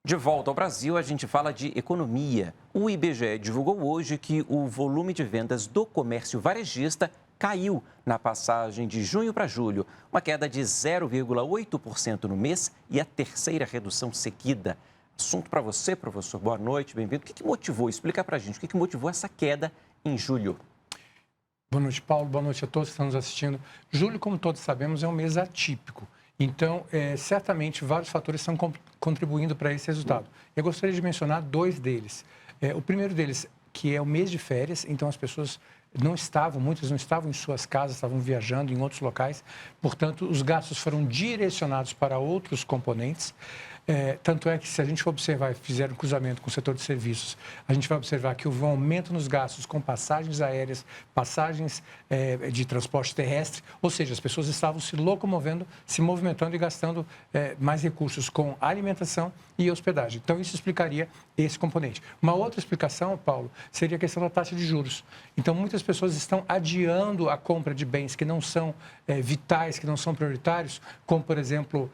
De volta ao Brasil, a gente fala de economia. O IBGE divulgou hoje que o volume de vendas do comércio varejista caiu na passagem de junho para julho, uma queda de 0,8% no mês e a terceira redução seguida. Assunto para você, professor. Boa noite, bem-vindo. O que motivou? Explica para a gente o que motivou essa queda em julho. Boa noite, Paulo. Boa noite a todos que estão nos assistindo. Julho, como todos sabemos, é um mês atípico. Então, certamente, vários fatores estão contribuindo para esse resultado. Eu gostaria de mencionar dois deles. O primeiro deles, que é o mês de férias, então as pessoas muitas não estavam em suas casas, estavam viajando em outros locais, portanto, os gastos foram direcionados para outros componentes. Tanto é que, se a gente for observar e fizer um cruzamento com o setor de serviços, a gente vai observar que houve um aumento nos gastos com passagens aéreas, passagens de transporte terrestre, ou seja, as pessoas estavam se locomovendo, se movimentando e gastando mais recursos com alimentação e hospedagem. Então, isso explicaria esse componente. Uma outra explicação, Paulo, seria a questão da taxa de juros. Então, muitas pessoas estão adiando a compra de bens que não são vitais, que não são prioritários, como, por exemplo,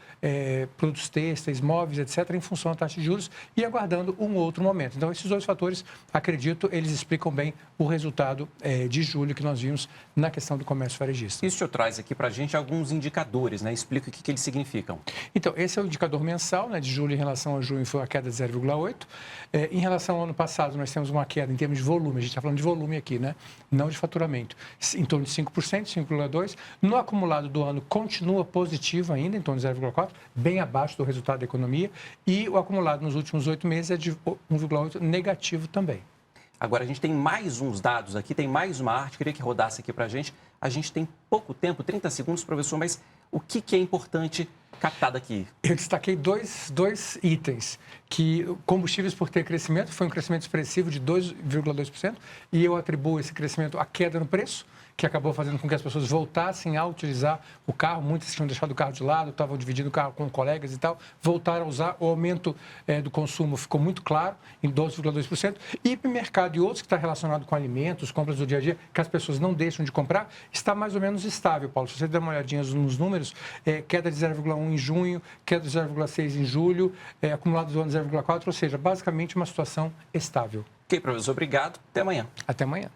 produtos têxteis, móveis, etc., em função da taxa de juros e aguardando um outro momento. Então, esses dois fatores, acredito, eles explicam bem o resultado de julho que nós vimos na questão do comércio varejista. Isso traz aqui para a gente alguns indicadores, né? Explica o que eles significam. Então, esse é o indicador mensal, né, de julho em relação a junho, foi uma queda de 0,8. Em relação ao ano passado, nós temos uma queda em termos de volume, a gente está falando de volume aqui, né? Não de faturamento, em torno de 5%, 5,2%. No acumulado do ano, continua positivo ainda, em torno de 0,4%, bem abaixo do resultado da economia. E o acumulado nos últimos 8 meses é de 1,8% negativo também. Agora, a gente tem mais uns dados aqui, tem mais uma arte, queria que rodasse aqui para a gente. A gente tem pouco tempo, 30 segundos, professor, mas o que é importante captar daqui? Eu destaquei dois itens, que combustíveis por ter crescimento, foi um crescimento expressivo de 2,2%, e eu atribuo esse crescimento à queda no preço, que acabou fazendo com que as pessoas voltassem a utilizar o carro. Muitas tinham deixado o carro de lado, estavam dividindo o carro com colegas e tal, voltaram a usar. O aumento do consumo ficou muito claro, em 12,2%. E o mercado e outros que está relacionado com alimentos, compras do dia a dia, que as pessoas não deixam de comprar, está mais ou menos estável, Paulo. Se você der uma olhadinha nos números, queda de 0,1 em junho, queda de 0,6 em julho, acumulado do ano 0,4, ou seja, basicamente uma situação estável. Ok, professor, obrigado. Até amanhã. Até amanhã.